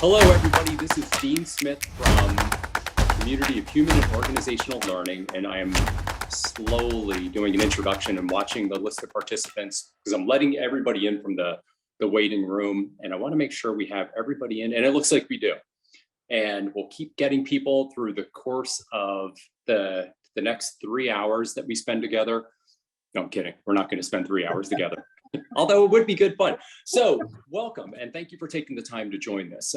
Hello, everybody. This is Dean Smith from Community of Human and Organizational Learning, and I am slowly doing an introduction and watching the list of participants because I'm letting everybody in from the waiting room, and I want to make sure we have everybody in, and it looks like we do. And we'll keep getting people through the course of the next 3 hours that we spend together. No, I'm kidding. We're not going to spend 3 hours together. Although it would be good fun. So welcome, and thank you for taking the time to join this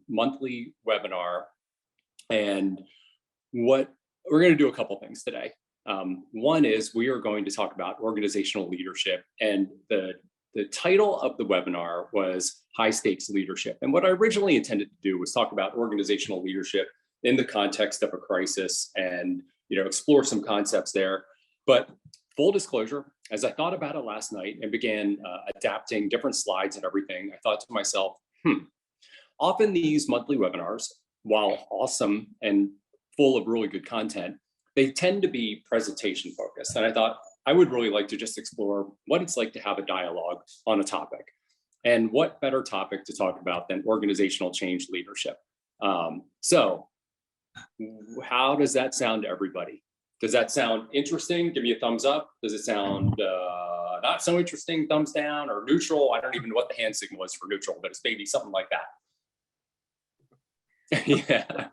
monthly webinar. And what we're going to do a couple things today. One is we are going to talk about organizational leadership, and the title of the webinar was High Stakes Leadership. And what I originally intended to do was talk about organizational leadership in the context of a crisis and explore some concepts there. But full disclosure, as I thought about it last night and began adapting different slides and everything, I thought to myself, often these monthly webinars, while awesome and full of really good content, they tend to be presentation focused. And I thought I would really like to just explore what it's like to have a dialogue on a topic. And what better topic to talk about than organizational change leadership? So how does that sound to everybody? Does that sound interesting? Give me a thumbs up. Does it sound not so interesting? Thumbs down or neutral? I don't even know what the hand signal is for neutral, but it's maybe something like that. Yeah.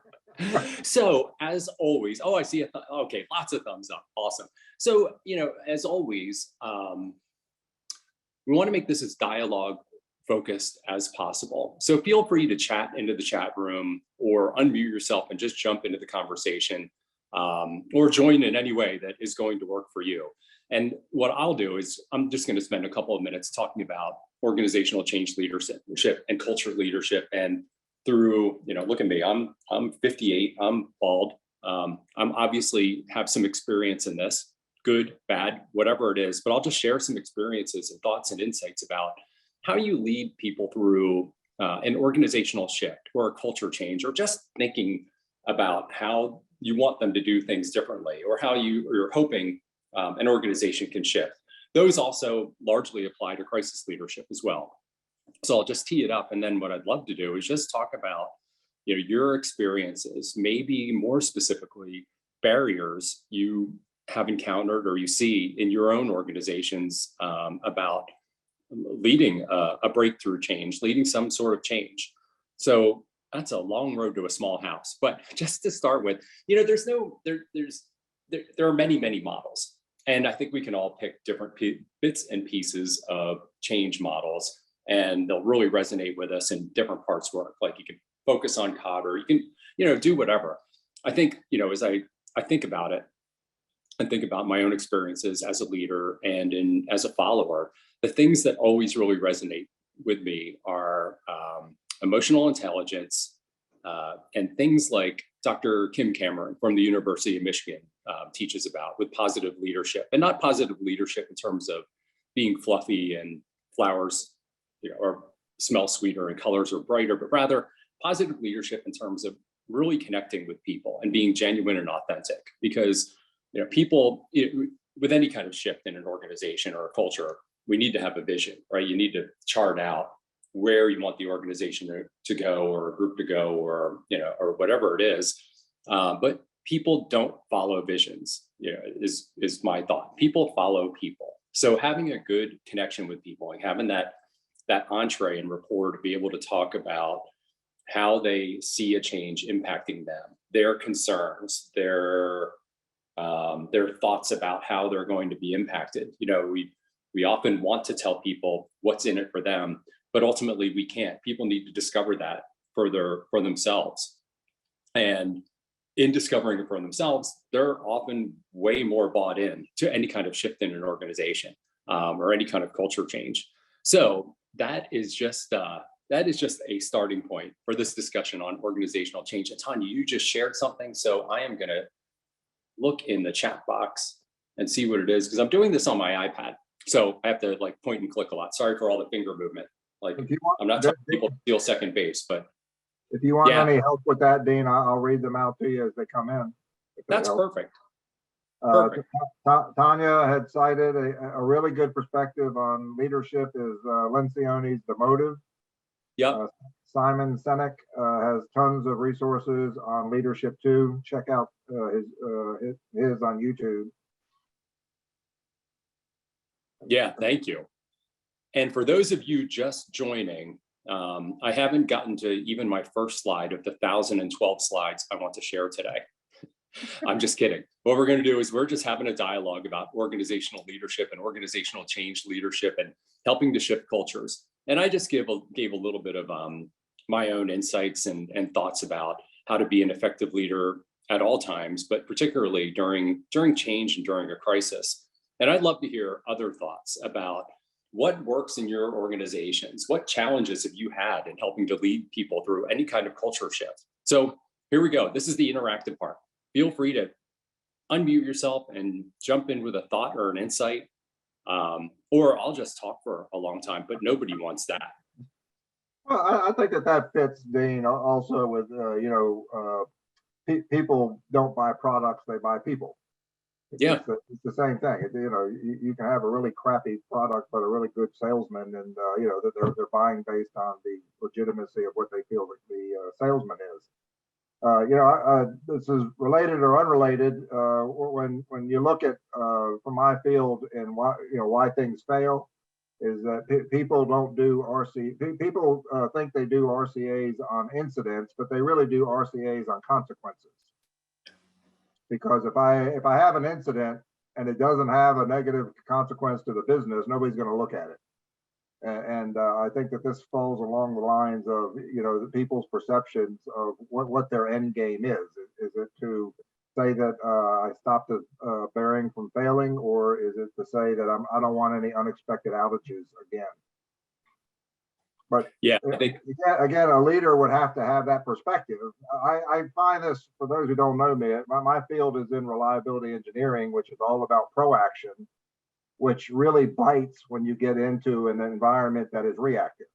So as always, oh, I see okay, lots of thumbs up. Awesome. So, as always, we want to make this as dialogue focused as possible. So feel free to chat into the chat room or unmute yourself and just jump into the conversation. Or join in any way that is going to work for you. And what I'll do is I'm just going to spend a couple of minutes talking about organizational change leadership and culture leadership. And through, look at me, I'm 58, I'm bald. I'm obviously have some experience in this, good, bad, whatever it is, but I'll just share some experiences and thoughts and insights about how you lead people through an organizational shift or a culture change, or just thinking about how you want them to do things differently, or how you're hoping an organization can shift. Those also largely apply to crisis leadership as well. So I'll just tee it up, and then what I'd love to do is just talk about your experiences, maybe more specifically barriers you have encountered or you see in your own organizations about leading a breakthrough change, leading some sort of change. So that's a long road to a small house. But just to start with, there are many models. And I think we can all pick different bits and pieces of change models, and they'll really resonate with us in different parts of work. Like you can focus on COD, or you can, do whatever. I think, as I think about it and think about my own experiences as a leader and as a follower, the things that always really resonate with me are emotional intelligence, and things like Dr. Kim Cameron from the University of Michigan teaches about with positive leadership, and not positive leadership in terms of being fluffy and flowers, or smell sweeter and colors are brighter, but rather positive leadership in terms of really connecting with people and being genuine and authentic. Because people, with any kind of shift in an organization or a culture, we need to have a vision, right? You need to chart out where you want the organization to go, or a group to go, or or whatever it is. But people don't follow visions, is my thought. People follow people. So having a good connection with people and having that entree and rapport to be able to talk about how they see a change impacting them, their concerns, their thoughts about how they're going to be impacted. We often want to tell people what's in it for them, but ultimately we can't. People need to discover that for themselves. And in discovering it for themselves, they're often way more bought in to any kind of shift in an organization, or any kind of culture change. So that is just a starting point for this discussion on organizational change. And Tanya, you just shared something, so I am going to look in the chat box and see what it is, because I'm doing this on my iPad. So I have to point and click a lot. Sorry for all the finger movement. I'm not telling people to steal second base, but if you want any help with that, Dean, I'll read them out to you as they come in. That's perfect. Tanya had cited a really good perspective on leadership is Lencioni's The Motive. Yep. Simon Sinek has tons of resources on leadership too. Check out his on YouTube. Yeah, thank you. And for those of you just joining, I haven't gotten to even my first slide of the 1,012 slides I want to share today. I'm just kidding. What we're going to do is we're just having a dialogue about organizational leadership and organizational change leadership and helping to shift cultures. And I just gave a little bit of my own insights and thoughts about how to be an effective leader at all times, but particularly during change and during a crisis. And I'd love to hear other thoughts about what works in your organizations. What challenges have you had in helping to lead people through any kind of culture shift? So here we go. This is the interactive part. Feel free to unmute yourself and jump in with a thought or an insight, or I'll just talk for a long time, but nobody wants that. Well, I think that fits, Dean, also with, people don't buy products, they buy people. Yeah. It's the same thing. You can have a really crappy product, but a really good salesman, and that they're buying based on the legitimacy of what they feel that the salesman is. This is related or unrelated. When you look at from my field and why things fail, is that people don't do RC. People think they do RCAs on incidents, but they really do RCAs on consequences. Because if I have an incident and it doesn't have a negative consequence to the business, nobody's going to look at it. And I think that this falls along the lines of the people's perceptions of what their end game is. Is it to say that I stopped the bearing from failing, or is it to say that I don't want any unexpected outages again? But yeah, I think again, a leader would have to have that perspective. I find this, for those who don't know me, my field is in reliability engineering, which is all about proaction, which really bites when you get into an environment that is reactive.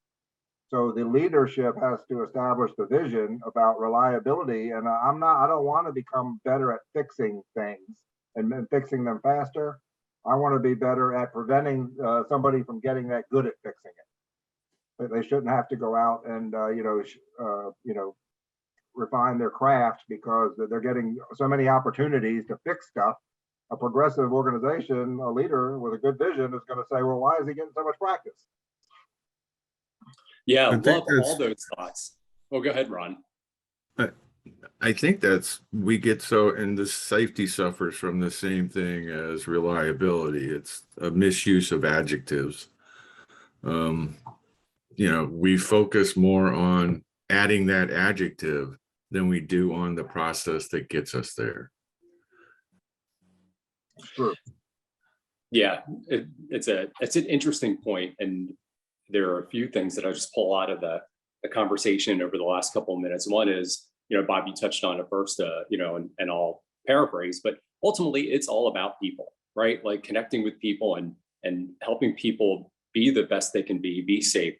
So the leadership has to establish the vision about reliability, and I don't want to become better at fixing things and fixing them faster. I want to be better at preventing somebody from getting that good at fixing it. They shouldn't have to go out and refine their craft because they're getting so many opportunities to fix stuff. A progressive organization, a leader with a good vision is going to say, well, why is he getting so much practice? Yeah, love all those thoughts. Well, go ahead, Ron. I think we get so, and the safety suffers from the same thing as reliability. It's a misuse of adjectives. We focus more on adding that adjective than we do on the process that gets us there. Sure. Yeah, it's an interesting point, and there are a few things that I just pull out of the conversation over the last couple of minutes. One is, Bob, you touched on it first, and I'll paraphrase, but ultimately it's all about people, right? Like connecting with people and helping people be the best they can be safe.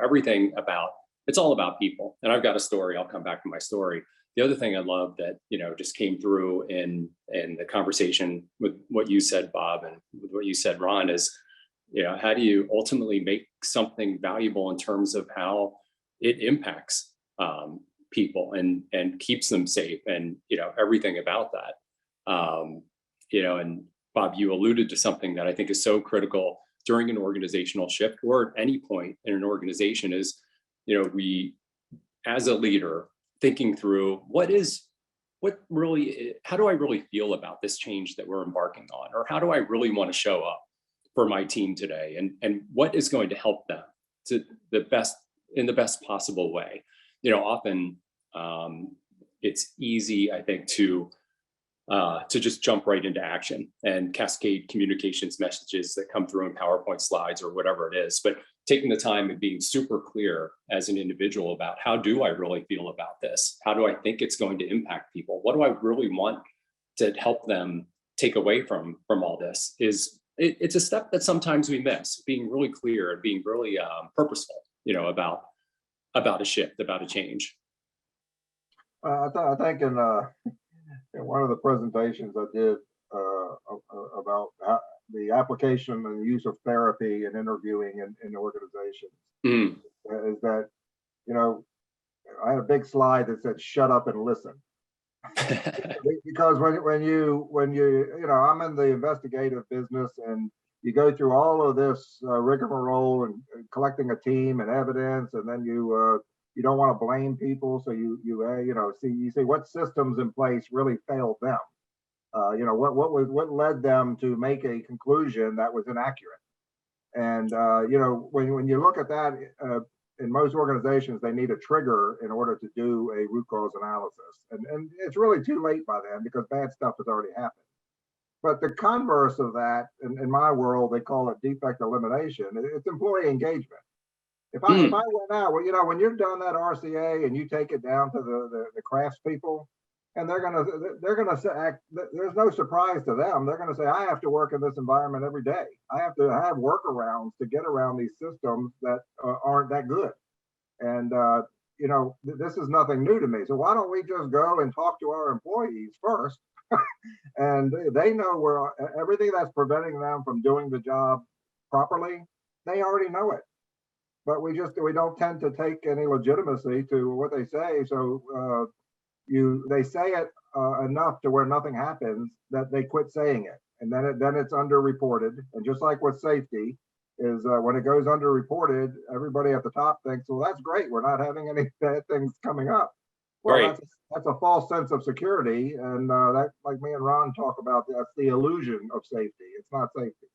Everything about it's all about people. And I've got a story. I'll come back to my story. The other thing I love that, just came through in the conversation with what you said, Bob, and with what you said, Ron, is, how do you ultimately make something valuable in terms of how it impacts people and keeps them safe and, everything about that. And Bob, you alluded to something that I think is so critical during an organizational shift or at any point in an organization is, we, as a leader, thinking through how do I really feel about this change that we're embarking on, or how do I really want to show up for my team today, and what is going to help them in the best possible way. Often it's easy, I think, to just jump right into action and cascade communications messages that come through in PowerPoint slides or whatever it is. But taking the time and being super clear as an individual about how do I really feel about this? How do I think it's going to impact people? What do I really want to help them take away from all this? It's a step that sometimes we miss, being really clear and being really purposeful, about a shift, about a change. I think in one of the presentations I did about the application and use of therapy and interviewing in organizations, is that I had a big slide that said, shut up and listen. Because when you I'm in the investigative business, and you go through all of this rigmarole and collecting a team and evidence, and then you don't want to blame people, so you see what systems in place really failed them. What led them to make a conclusion that was inaccurate. And when you look at that, in most organizations, they need a trigger in order to do a root cause analysis. And it's really too late by then, because bad stuff has already happened. But the converse of that, in my world, they call it defect elimination. It's employee engagement. If I went out, well, when you're done that RCA and you take it down to the craftspeople, and they're gonna say, there's no surprise to them. They're gonna say, I have to work in this environment every day. I have to have workarounds to get around these systems that aren't that good. And this is nothing new to me. So why don't we just go and talk to our employees first? And they know where everything that's preventing them from doing the job properly, they already know it. But we don't tend to take any legitimacy to what they say. So they say it enough to where nothing happens, that they quit saying it, and then it's underreported. And just like with safety, is when it goes underreported, everybody at the top thinks, well, that's great, we're not having any bad things coming up. Well, Right. That's a false sense of security, and that, like me and Ron talk about, that's the illusion of safety. It's not safety.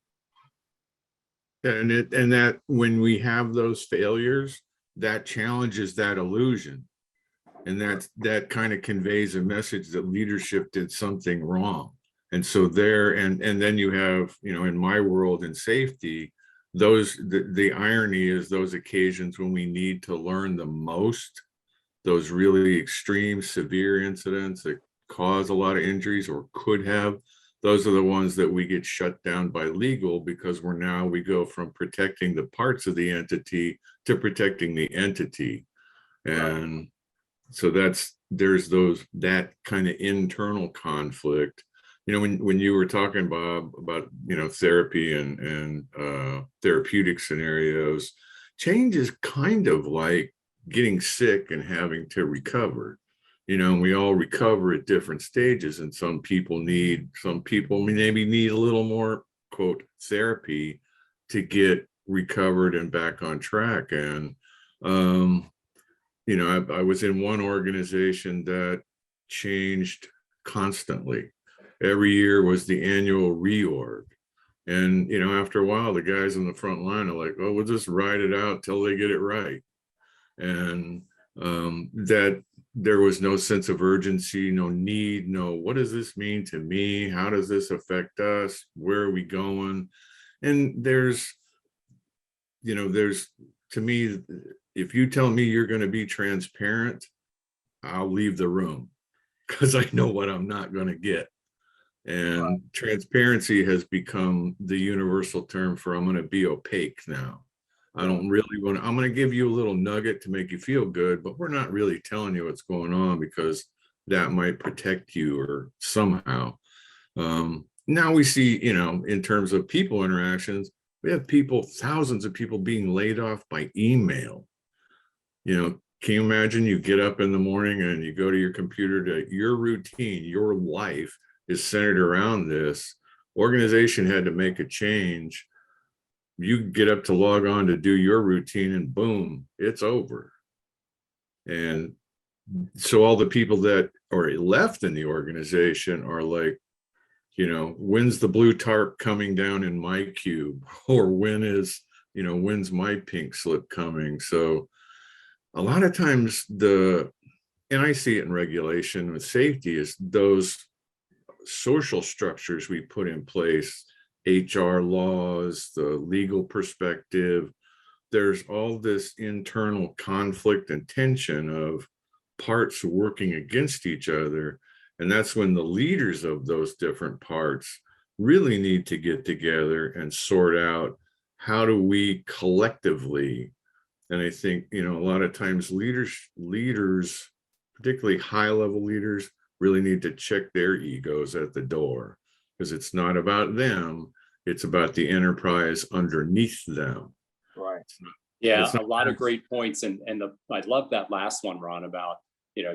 And that when we have those failures, that challenges that illusion. And that kind of conveys a message that leadership did something wrong. And so and then you have, in my world in safety, the irony is those occasions when we need to learn the most, those really extreme, severe incidents that cause a lot of injuries or could have, those are the ones that we get shut down by legal, because we go from protecting the parts of the entity to protecting the entity. And right. So there's that kind of internal conflict. When you were talking, Bob, about therapy and therapeutic scenarios, change is kind of like getting sick and having to recover. And we all recover at different stages, and some people maybe need a little more, quote, therapy to get recovered and back on track. And I was in one organization that changed constantly. Every year was the annual reorg. And, after a while, the guys on the front line are like, oh, we'll just ride it out till they get it right. And that there was no sense of urgency, no need, what does this mean to me? How does this affect us? Where are we going? And there's, to me, if you tell me you're going to be transparent, I'll leave the room, because I know what I'm not going to get. And transparency has become the universal term for, I'm going to be opaque now. I don't really want to, I'm going to give you a little nugget to make you feel good, but we're not really telling you what's going on, because that might protect you or somehow. Now we see, in terms of people interactions, we have thousands of people being laid off by email. Can you imagine, you get up in the morning and you go to your computer, your routine, your life is centered around this. Organization had to make a change. You get up to log on to do your routine, and boom, it's over. And so all the people that are left in the organization are like, when's the blue tarp coming down in my cube? Or when's my pink slip coming? So a lot of times and I see it in regulation with safety, is those social structures we put in place, HR laws, the legal perspective, there's all this internal conflict and tension of parts working against each other. And that's when the leaders of those different parts really need to get together and sort out, how do we collectively, and I think, a lot of times leaders, particularly high-level leaders, really need to check their egos at the door, because it's not about them, it's about the enterprise underneath them. Right. Yeah, It's a not, lot of great points, I love that last one, Ron, about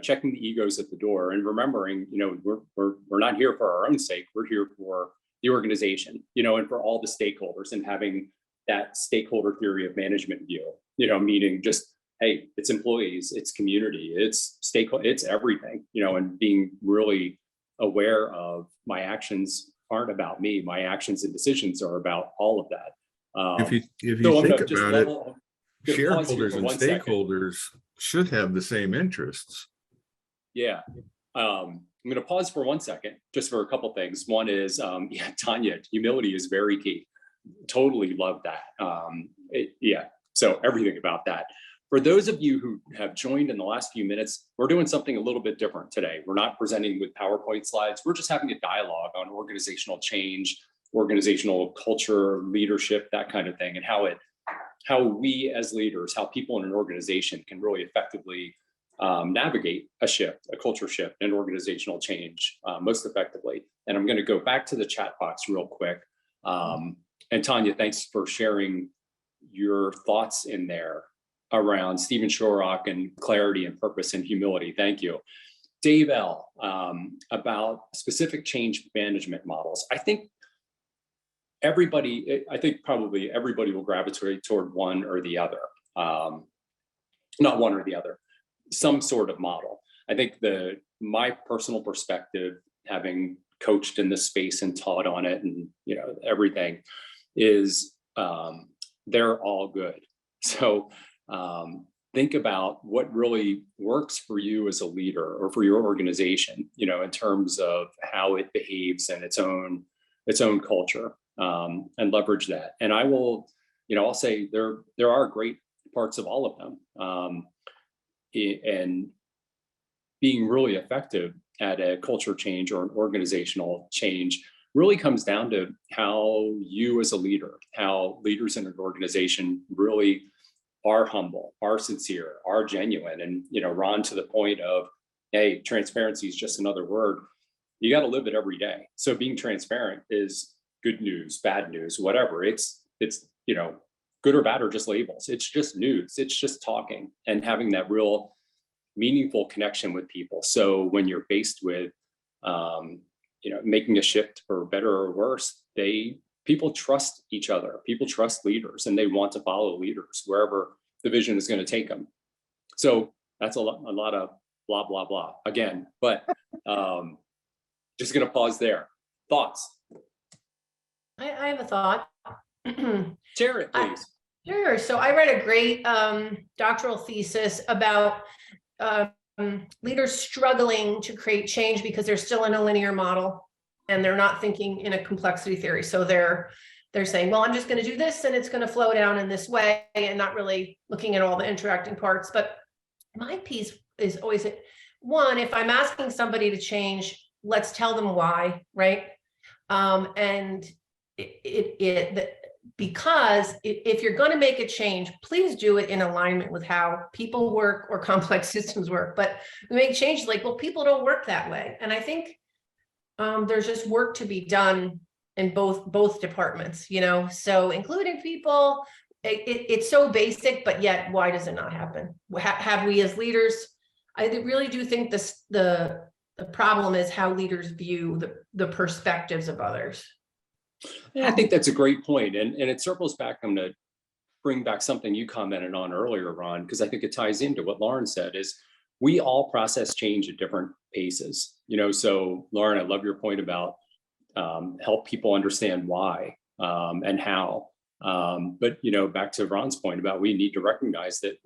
checking the egos at the door and remembering we're not here for our own sake. We're here for the organization, and for all the stakeholders, and having that stakeholder theory of management view, meaning just, hey, it's employees, it's community, it's stakeholder, it's everything, and being really aware of my actions aren't about me. My actions and decisions are about all of that. if you So I'm think gonna just about it, gonna pause here shareholders for and 1 second. stakeholders should have the same interests. Yeah. I'm going to pause for 1 second, just for a couple things. One is, yeah, Tanya, humility is very key. Totally love that. Yeah. So everything about that. For those of you who have joined in the last few minutes, we're doing something a little bit different today. We're not presenting with PowerPoint slides. We're just having a dialogue on organizational change, organizational culture, leadership, that kind of thing, and how we as leaders, how people in an organization can really effectively navigate a shift, a culture shift, and organizational change most effectively. And I'm going to go back to the chat box real quick. And Tanya, thanks for sharing your thoughts in there around Stephen Shorrock and clarity and purpose and humility. Thank you. Dave L, about specific change management models. I think probably everybody will gravitate toward one or the other. Not one or the other, some sort of model. I think my personal perspective, having coached in this space and taught on it and everything, is they're all good. So think about what really works for you as a leader or for your organization, in terms of how it behaves and its own culture, and leverage that. And I will, I'll say there are great parts of all of them. And being really effective at a culture change or an organizational change really comes down to how you as a leader, how leaders in an organization really are humble, are sincere, are genuine. And, Ron, to the point of, hey, transparency is just another word. You got to live it every day. So being transparent is good news, bad news, whatever. It's good or bad or just labels. It's just news. It's just talking and having that real meaningful connection with people. So when you're faced with, making a shift for better or worse, people trust each other. People trust leaders, and they want to follow leaders wherever the vision is going to take them. So that's a lot of blah, blah, blah again, but just going to pause there. Thoughts? I have a thought. Share it, please. Sure. So I read a great doctoral thesis about leaders struggling to create change because they're still in a linear model and they're not thinking in a complexity theory. So they're saying, well, I'm just going to do this and it's going to flow down in this way, and not really looking at all the interacting parts. But my piece is always, one, if I'm asking somebody to change, let's tell them why, right? And because if you're going to make a change, please do it in alignment with how people work or complex systems work. But we make changes like, well, people don't work that way. And I think there's just work to be done in both departments, so including people. It's so basic, but yet why does it not happen? Have we as leaders? I really do think the problem is how leaders view the perspectives of others. Yeah, I think that's a great point. And it circles back. I'm going to bring back something you commented on earlier, Ron, because I think it ties into what Lauren said, is we all process change at different paces. So Lauren, I love your point about help people understand why and how. But, back to Ron's point about we need to recognize that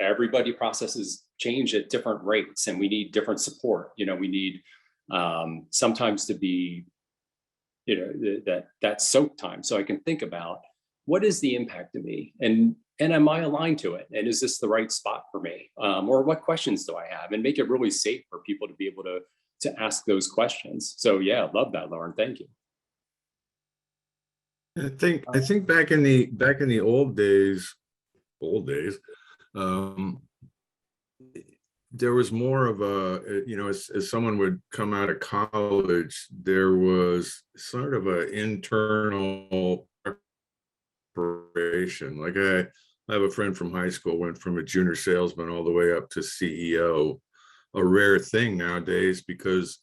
everybody processes change at different rates, and we need different support. We need sometimes to be that soak time, so I can think about what is the impact to me, and am I aligned to it, and is this the right spot for me, or what questions do I have, and make it really safe for people to be able to ask those questions. So yeah, love that, Lauren. Thank you. I think back in the old days, there was more of a, as someone would come out of college, there was sort of an internal preparation. Like I have a friend from high school, went from a junior salesman all the way up to CEO, a rare thing nowadays because,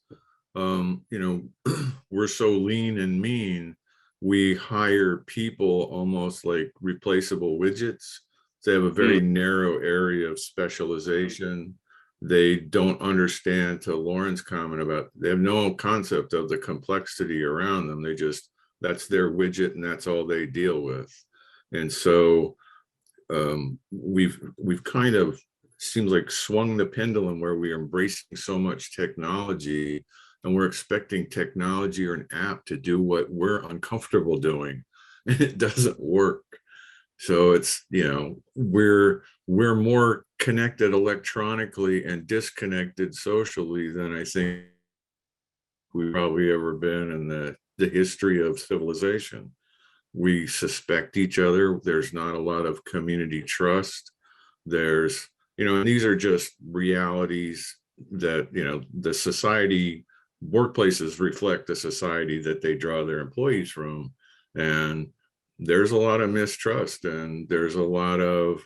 you know, we're so lean and mean. We hire people almost like replaceable widgets. They have a very narrow area of specialization. They don't understand, to Lauren's comment about, they have no concept of the complexity around them. They just, that's their widget and that's all they deal with. And so we've kind of, seems like, swung the pendulum where we are embracing so much technology and we're expecting technology or an app to do what we're uncomfortable doing, and it doesn't work. So it's, you know, we're more connected electronically and disconnected socially than I think we've probably ever been in the history of civilization. We suspect each other. There's not a lot of community trust. There's, you know, and these are just realities that, you know, the society, workplaces reflect the society that they draw their employees from. And there's a lot of mistrust and there's a lot of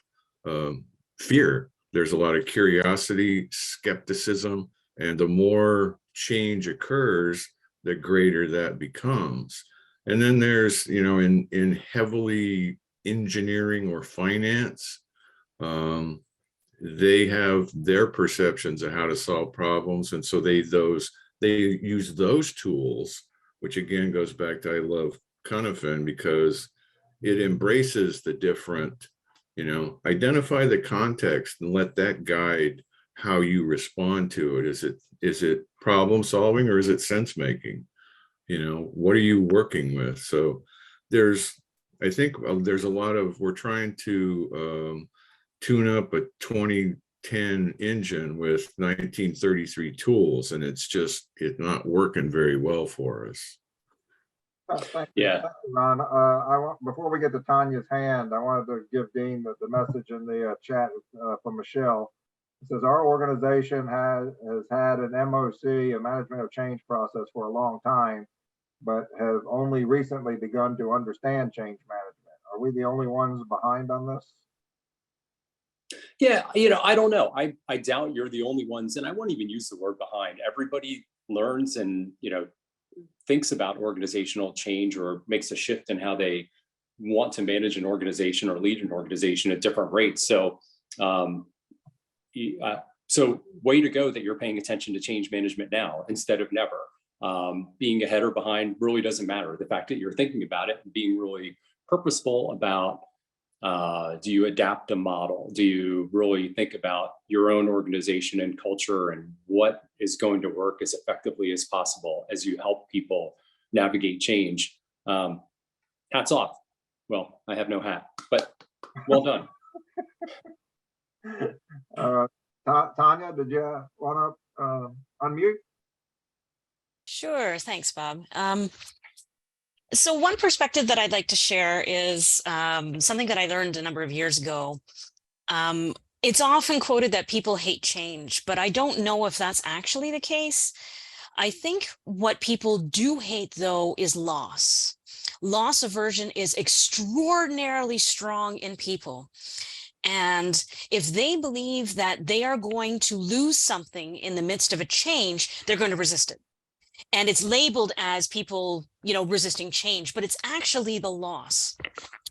fear. There's a lot of curiosity, skepticism, and the more change occurs, the greater that becomes. And then there's, you know, in heavily engineering or finance, they have their perceptions of how to solve problems. And so they use those tools, which again goes back to, I love Conifin because it embraces the different, you know, identify the context and let that guide how you respond to it. Is it problem solving or is it sense making? You know, what are you working with? So I think there's a lot of, we're trying to tune up a 2010 engine with 1933 tools, and it's not working very well for us. Thank you. Yeah. Thank you, Ron. Before we get to Tanya's hand, I wanted to give Dean the message in the chat from Michelle. It says, our organization has had an MOC, a management of change process, for a long time, but have only recently begun to understand change management. Are we the only ones behind on this? Yeah, you know, I don't know. I doubt you're the only ones, and I won't even use the word behind. Everybody learns and, you know, thinks about organizational change or makes a shift in how they want to manage an organization or lead an organization at different rates. So, so way to go that you're paying attention to change management now instead of never. Being ahead or behind really doesn't matter. The fact that you're thinking about it and being really purposeful about, do you adapt a model? Do you really think about your own organization and culture and what is going to work as effectively as possible as you help people navigate change? Hats off. Well, I have no hat, but well done. Tanya, did you want to unmute? Sure. Thanks, Bob. So one perspective that I'd like to share is something that I learned a number of years ago. It's often quoted that people hate change, but I don't know if that's actually the case. I think what people do hate, though, is loss. Loss aversion is extraordinarily strong in people. And if they believe that they are going to lose something in the midst of a change, they're going to resist it. And it's labeled as people, you know, resisting change, but it's actually the loss.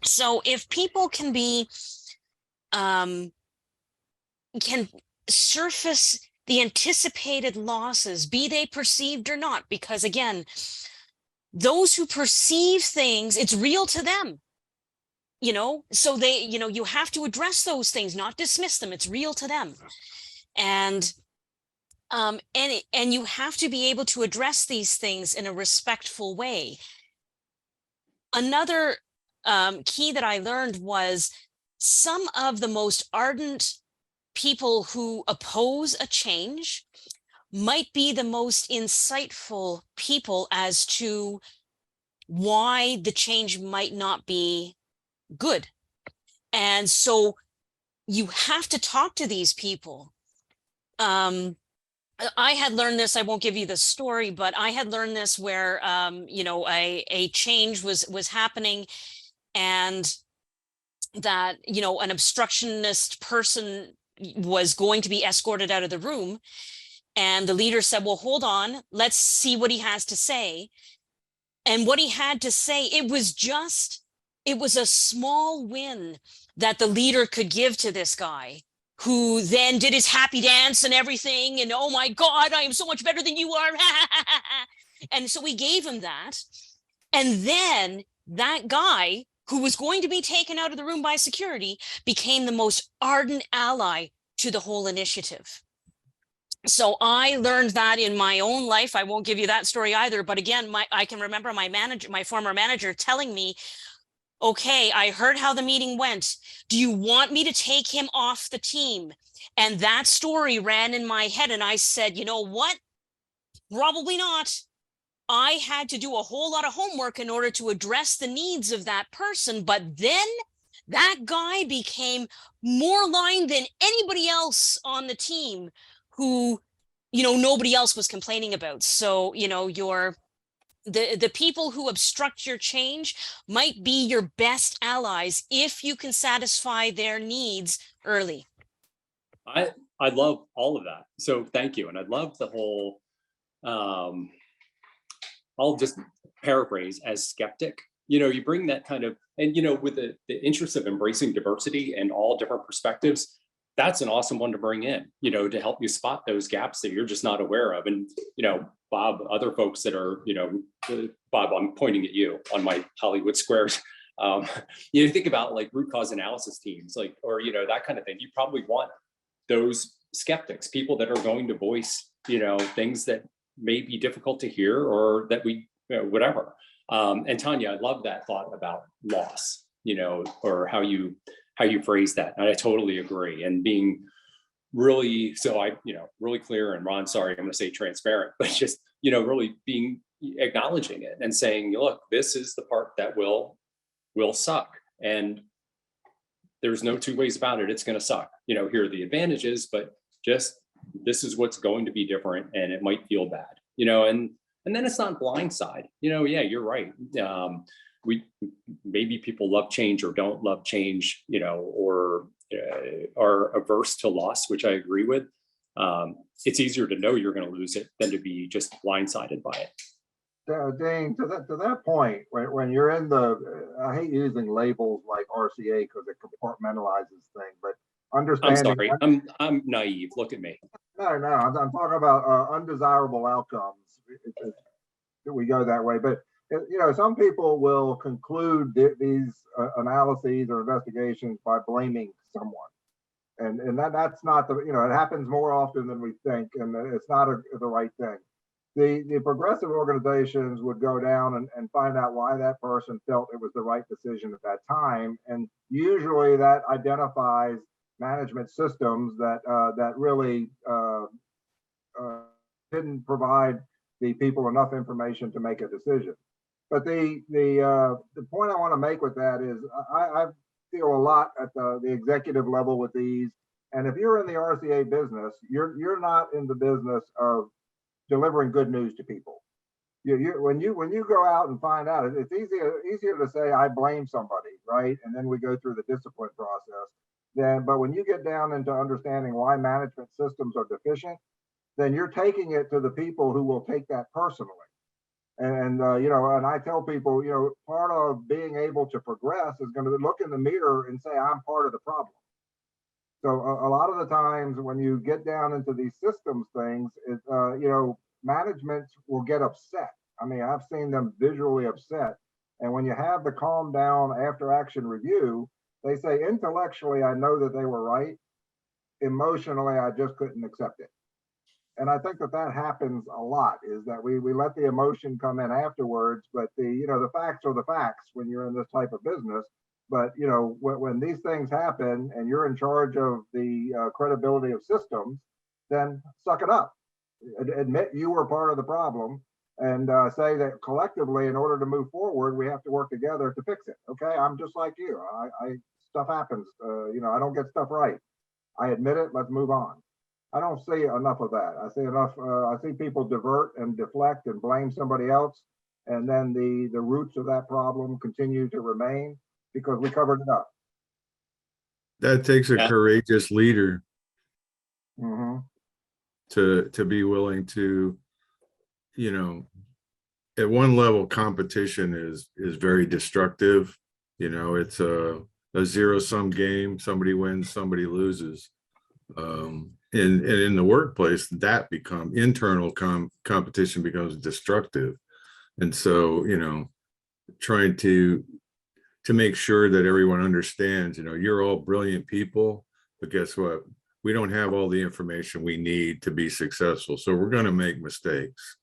So if people can be, can surface the anticipated losses, be they perceived or not, because again, those who perceive things, it's real to them, you know, so they, you know, you have to address those things, not dismiss them. It's real to them. And you have to be able to address these things in a respectful way. Another key that I learned was some of the most ardent people who oppose a change might be the most insightful people as to why the change might not be good. And so you have to talk to these people. I had learned this, I won't give you the story, but I had learned this where, you know, a change was happening, and that, you know, an obstructionist person was going to be escorted out of the room. And the leader said, well, hold on, let's see what he has to say. And what he had to say, it was a small win that the leader could give to this guy, who then did his happy dance and everything. And oh my God, I am so much better than you are. And so we gave him that. And then that guy who was going to be taken out of the room by security became the most ardent ally to the whole initiative. So I learned that in my own life. I won't give you that story either. But again, I can remember my former manager telling me, okay, I heard how the meeting went. Do you want me to take him off the team? And that story ran in my head. And I said, you know what? Probably not. I had to do a whole lot of homework in order to address the needs of that person. But then that guy became more aligned than anybody else on the team, who, you know, nobody else was complaining about. So, you know, the people who obstruct your change might be your best allies if you can satisfy their needs early. I love all of that. So thank you. And I love the whole, I'll just paraphrase as skeptic. You know, you bring that kind of, and you know, with the interest of embracing diversity and all different perspectives, that's an awesome one to bring in, you know, to help you spot those gaps that you're just not aware of. And, you know, Bob, other folks that are, you know, Bob, I'm pointing at you on my Hollywood squares. You know, think about like root cause analysis teams, like, or, you know, that kind of thing. You probably want those skeptics, people that are going to voice, you know, things that may be difficult to hear, or that we, you know, whatever. And Tanya, I love that thought about loss, you know, or how you phrase that. And I totally agree. And being really, so I, you know, really clear, and Ron, sorry, I'm going to say transparent, but just, you know, really acknowledging it and saying, look, this is the part that will suck. And there's no two ways about it. It's going to suck. You know, here are the advantages, but just, this is what's going to be different, and it might feel bad, you know, and then it's not blindside, you know. Yeah, you're right. Maybe people love change or don't love change, you know, or are averse to loss, which I agree with. It's easier to know you're going to lose it than to be just blindsided by it. Dane, to that point, when you're in I hate using labels like RCA because it compartmentalizes things, but understanding. I'm sorry, I'm naive. Look at me. No, I'm talking about undesirable outcomes. We go that way, but you know, some people will conclude these analyses or investigations by blaming someone, and that's not the, you know, it happens more often than we think, and it's not the right thing. The progressive organizations would go down and find out why that person felt it was the right decision at that time, and usually that identifies management systems that really didn't provide the people enough information to make a decision. But the point I want to make with that is I feel a lot at the executive level with these. And if you're in the RCA business, you're not in the business of delivering good news to people. When you go out and find out, it's easier to say I blame somebody, right? And then we go through the discipline process. But when you get down into understanding why management systems are deficient, then you're taking it to the people who will take that personally. And you know, and I tell people, you know, part of being able to progress is going to look in the mirror and say, I'm part of the problem. So a lot of the times when you get down into these systems things, you know, management will get upset. I mean, I've seen them visually upset. And when you have the calm down after action review, they say, intellectually, I know that they were right. Emotionally, I just couldn't accept it. And I think that happens a lot, is that we let the emotion come in afterwards, but you know, the facts are the facts when you're in this type of business. But you know, when these things happen and you're in charge of the credibility of systems, then suck it up. Admit you were part of the problem, and say that collectively, in order to move forward, we have to work together to fix it. Okay, I'm just like you. Stuff happens. You know, I don't get stuff right. I admit it. Let's move on. I don't see enough of that. I see enough. I see people divert and deflect and blame somebody else, and then the roots of that problem continue to remain because we covered it up. That takes a Yeah. courageous leader Mhm. to be willing to, you know, at one level, competition is very destructive. You know, it's a zero-sum game. Somebody wins, somebody loses. And in the workplace, that internal competition becomes destructive. And so, you know, trying to make sure that everyone understands, you know, you're all brilliant people, but guess what? We don't have all the information we need to be successful. So we're going to make mistakes,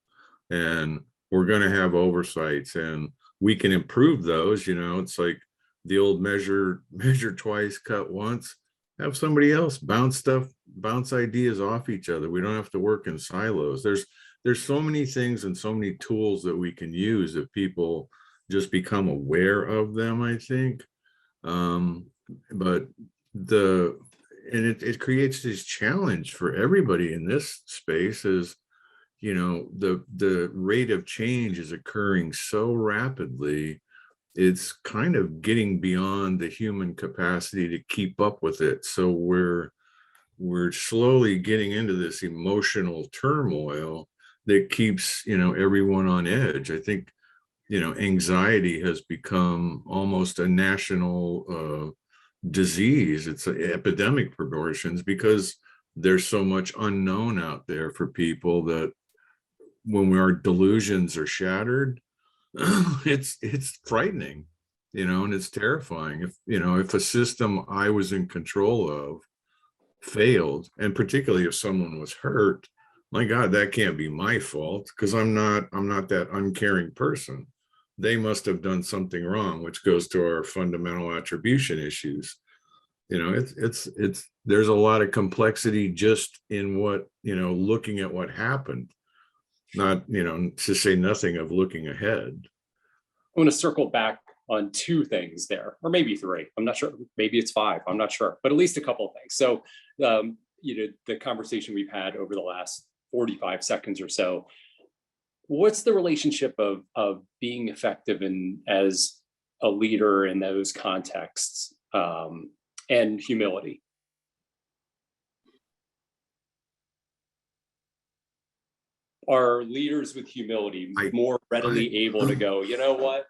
and we're going to have oversights, and we can improve those. You know, it's like the old measure twice, cut once. Have somebody else bounce ideas off each other. We don't have to work in silos. There's so many things and so many tools that we can use if people just become aware of them, I think. But it creates this challenge for everybody in this space is, you know, the rate of change is occurring so rapidly. It's kind of getting beyond the human capacity to keep up with it. So we're slowly getting into this emotional turmoil that keeps, you know, everyone on edge. I think, you know, anxiety has become almost a national disease. It's epidemic proportions because there's so much unknown out there for people that when our delusions are shattered, it's frightening, you know, and it's terrifying. If, you know, if a system I was in control of failed, and particularly if someone was hurt, my God, that can't be my fault because I'm not that uncaring person. They must have done something wrong, which goes to our fundamental attribution issues. You know, it's there's a lot of complexity just in what, you know, looking at what happened, not, you know, to say nothing of looking ahead. I want to circle back on two things there, or maybe three. I'm not sure. Maybe it's five. I'm not sure, but at least a couple of things. So, you know, the conversation we've had over the last 45 seconds or so, what's the relationship of being effective as a leader in those contexts, and humility? Are leaders with humility more readily able to go, you know what?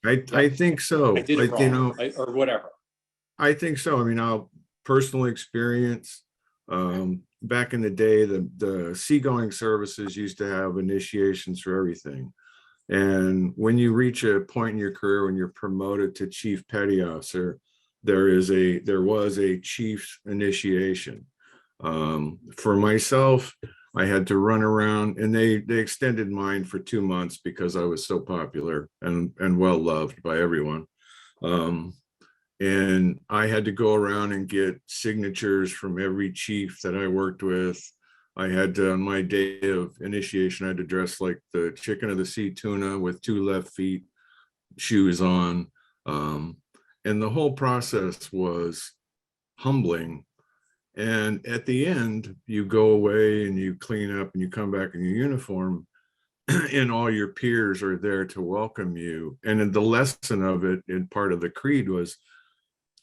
I think so. I did it wrong, you know, or whatever. I think so. I mean, I'll personal experience. Back in the day, the seagoing services used to have initiations for everything. And when you reach a point in your career when you're promoted to chief petty officer, there was a chief's initiation. For myself, I had to run around, and they extended mine for 2 months because I was so popular and well loved by everyone. And I had to go around and get signatures from every chief that I worked with. I had to, on my day of initiation, I had to dress like the chicken of the sea tuna with 2 left feet, shoes on. And the whole process was humbling. And at the end, you go away and you clean up and you come back in your uniform, and all your peers are there to welcome you. And the lesson of it, and part of the creed, was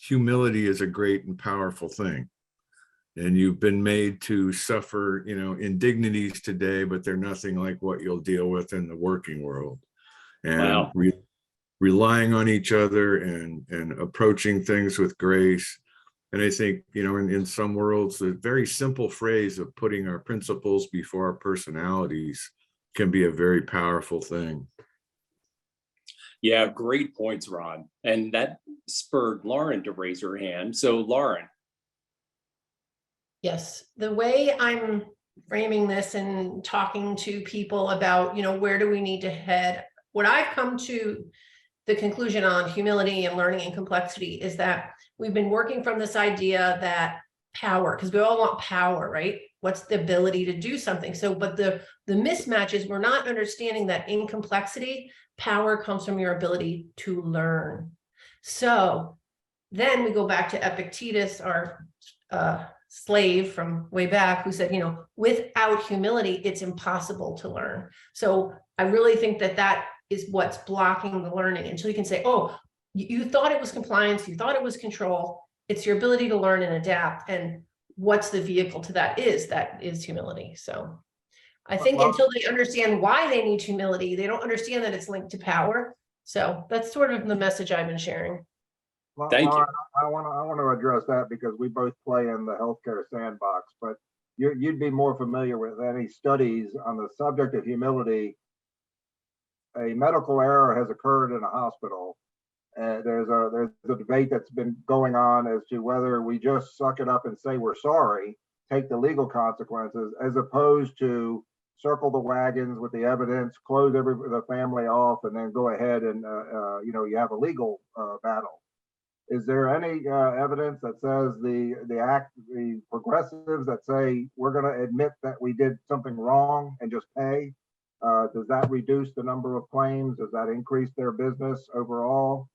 humility is a great and powerful thing. And you've been made to suffer, you know, indignities today, but they're nothing like what you'll deal with in the working world. And Wow. Relying on each other and approaching things with grace. And I think, you know, in some worlds, the very simple phrase of putting our principles before our personalities can be a very powerful thing. Yeah, great points, Ron. And that spurred Lauren to raise her hand. So, Lauren. Yes, the way I'm framing this and talking to people about, you know, where do we need to head? What I've come to the conclusion on humility and learning and complexity is that we've been working from this idea that power, because we all want power, right? What's the ability to do something? So, but the mismatch is we're not understanding that in complexity, power comes from your ability to learn. So then we go back to Epictetus, our slave from way back, who said, you know, without humility, it's impossible to learn. So I really think that is what's blocking the learning until you can say, oh, you thought it was compliance, you thought it was control. It's your ability to learn and adapt, and what's the vehicle to that is humility. So I think until they understand why they need humility, they don't understand that it's linked to power. So that's sort of the message I've been sharing. Thank you. I want to address that because we both play in the healthcare sandbox, but you'd be more familiar with any studies on the subject of humility. A medical error has occurred in a hospital. There's a debate that's been going on as to whether we just suck it up and say we're sorry, take the legal consequences, as opposed to circle the wagons with the evidence, close the family off, and then go ahead and you have a legal battle. Is there any evidence that says the progressives that say we're going to admit that we did something wrong and just pay? Does that reduce the number of claims? Does that increase their business overall?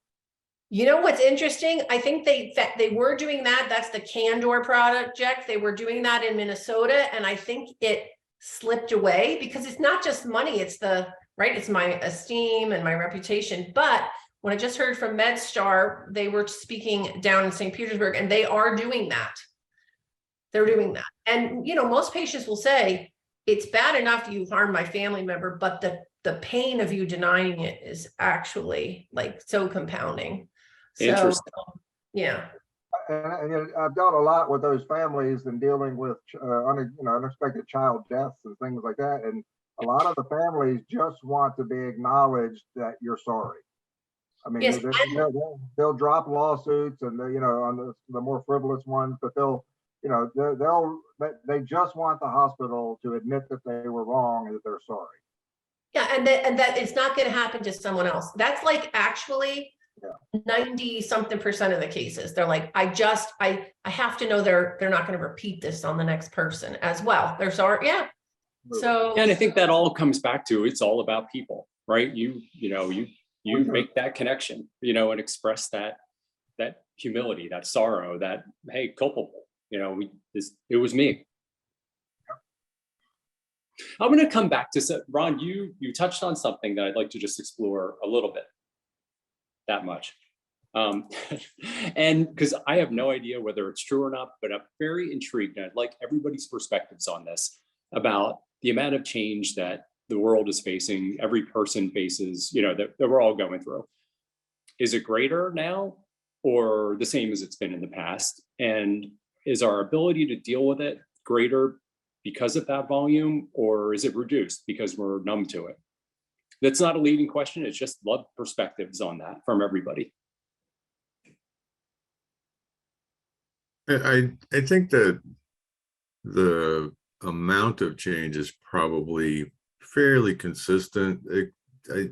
You know what's interesting? I think they were doing that. That's the Candor project. They were doing that in Minnesota, and I think it slipped away because it's not just money. It's it's my esteem and my reputation. But when I just heard from MedStar, they were speaking down in St. Petersburg, and they are doing that. They're doing that, and most patients will say it's bad enough you harm my family member, but the pain of you denying it is actually like so compounding. Interesting. So, yeah. And I've done a lot with those families and dealing with unexpected child deaths and things like that. And a lot of the families just want to be acknowledged that you're sorry. I mean, Yes, they'll drop lawsuits and on the more frivolous ones, but they just want the hospital to admit that they were wrong and that they're sorry. yeah, and that it's not going to happen to someone else. That's like actually 90-something% of the cases. They're like, I have to know they're not going to repeat this on the next person as well. They're sorry. Yeah. So, and I think that all comes back to it's all about people, right? You make that connection, and express that humility, that sorrow, that, hey, culpable, it was me. I'm going to come back to Ron. You touched on something that I'd like to just explore a little bit. That much. And because I have no idea whether it's true or not, but I'm very intrigued, and I'd like everybody's perspectives on this, about the amount of change that the world is facing, every person faces, that we're all going through. Is it greater now or the same as it's been in the past? And is our ability to deal with it greater because of that volume, or is it reduced because we're numb to it? That's not a leading question. It's just love perspectives on that from everybody. I think that the amount of change is probably fairly consistent.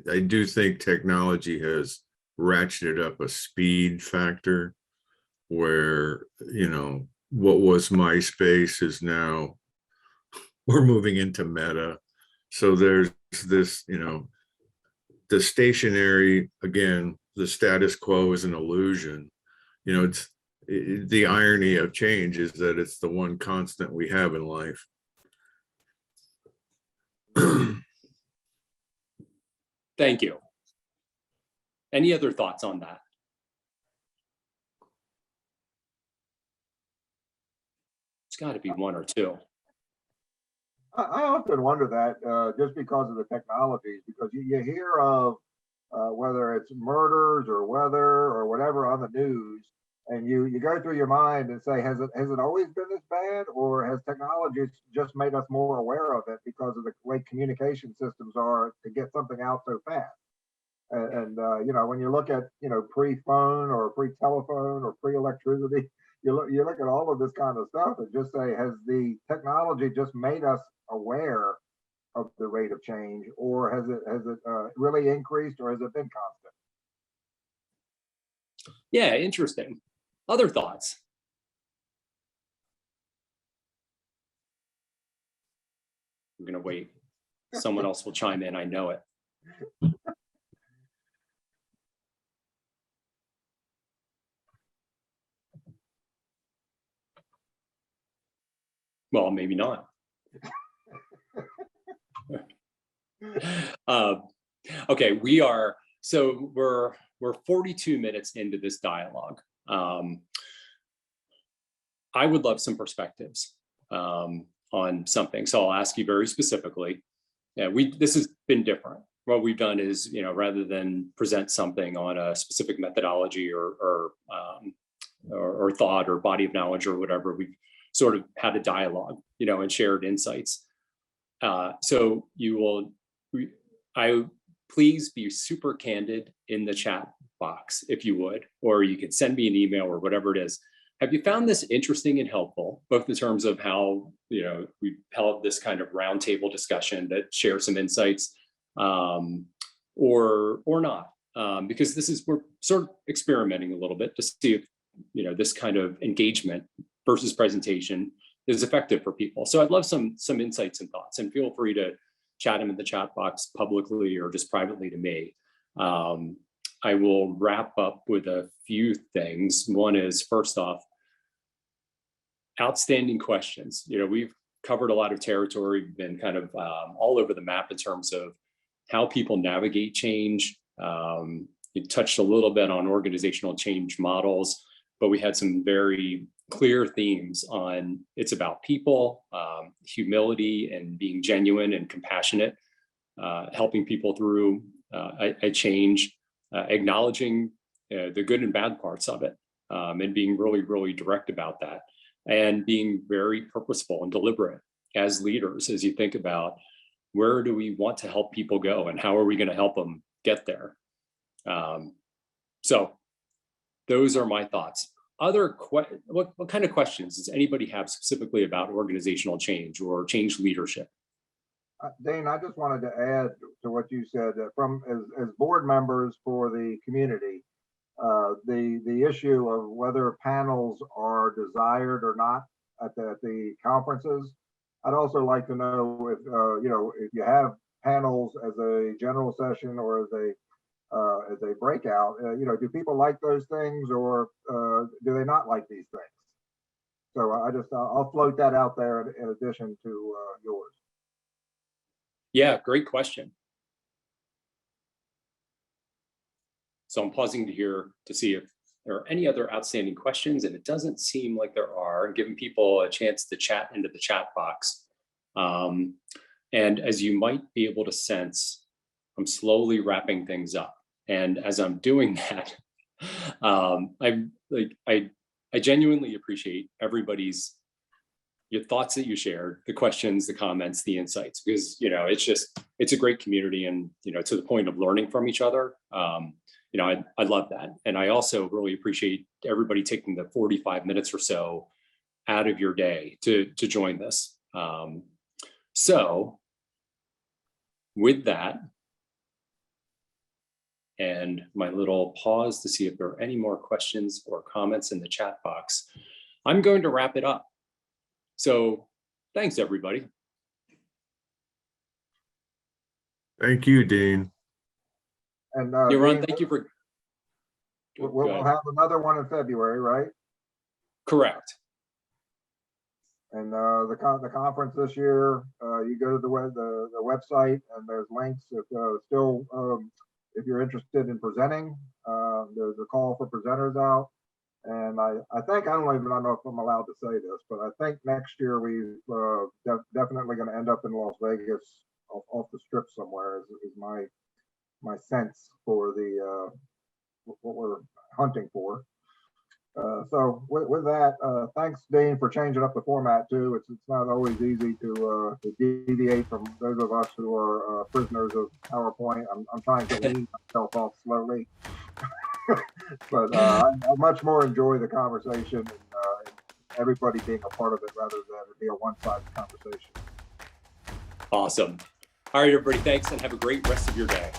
I do think technology has ratcheted up a speed factor where, what was MySpace is now, we're moving into Meta. So there's this, the stationary, again, the status quo is an illusion. It's the irony of change is that it's the one constant we have in life. Thank you. Any other thoughts on that? It's got to be one or two. I often wonder that just because of the technologies, because you hear of whether it's murders or weather or whatever on the news, and you go through your mind and say, has it always been this bad, or has technology just made us more aware of it because of the way communication systems are to get something out so fast? And when you look at pre-phone or pre-telephone or pre-electricity, you look at all of this kind of stuff and just say, has the technology just made us aware of the rate of change, or has it really increased, or has it been constant? Yeah, interesting. Other thoughts? I'm gonna wait. Someone else will chime in. I know it. Well, maybe not. Okay, we're 42 minutes into this dialogue. I would love some perspectives on something. So I'll ask you very specifically. Yeah, this has been different. What we've done is, rather than present something on a specific methodology or thought or body of knowledge or whatever, we've sort of had a dialogue, and shared insights. So please be super candid in the chat box if you would, or you could send me an email or whatever it is. Have you found this interesting and helpful, both in terms of how, we held this kind of roundtable discussion that shares some insights, or not? Because we're sort of experimenting a little bit to see if, this kind of engagement versus presentation is effective for people. So I'd love some insights and thoughts, and feel free to chat them in the chat box publicly or just privately to me. I will wrap up with a few things. One is, first off, outstanding questions. We've covered a lot of territory, we've been kind of all over the map in terms of how people navigate change. You touched a little bit on organizational change models, but we had some very clear themes on it's about people, humility, and being genuine and compassionate, helping people through a change, acknowledging the good and bad parts of it, and being really, really direct about that, and being very purposeful and deliberate as leaders as you think about where do we want to help people go and how are we going to help them get there. So those are my thoughts. What kind of questions does anybody have specifically about organizational change or change leadership? Dane, I just wanted to add to what you said, that as board members for the community, the issue of whether panels are desired or not at the conferences. I'd also like to know if if you have panels as a general session or as a breakout, do people like those things, or do they not like these things? So I'll float that out there in addition to yours. Yeah, great question. So I'm pausing to see if there are any other outstanding questions, and it doesn't seem like there are, giving people a chance to chat into the chat box. And as you might be able to sense, I'm slowly wrapping things up. And as I'm doing that, I genuinely appreciate your thoughts that you shared, the questions, the comments, the insights, because it's a great community, and to the point of learning from each other. I love that. And I also really appreciate everybody taking the 45 minutes or so out of your day to join this. So with that, and my little pause to see if there are any more questions or comments in the chat box, I'm going to wrap it up. So thanks, everybody. Thank you, Dean. And Ron, thank you for. We'll have another one in February, right? Correct. And the conference this year, you go to the website, and there's links. If you're interested in presenting, there's a call for presenters out. And I don't know if I'm allowed to say this, but I think next year we're definitely going to end up in Las Vegas, off the strip somewhere, is my sense for the what we're hunting for. So with that, thanks, Dean, for changing up the format too. It's not always easy to deviate from those of us who are prisoners of PowerPoint. I'm trying to wean myself off slowly, but I much more enjoy the conversation and everybody being a part of it rather than it be a one-sided conversation. Awesome. All right, everybody, thanks, and have a great rest of your day.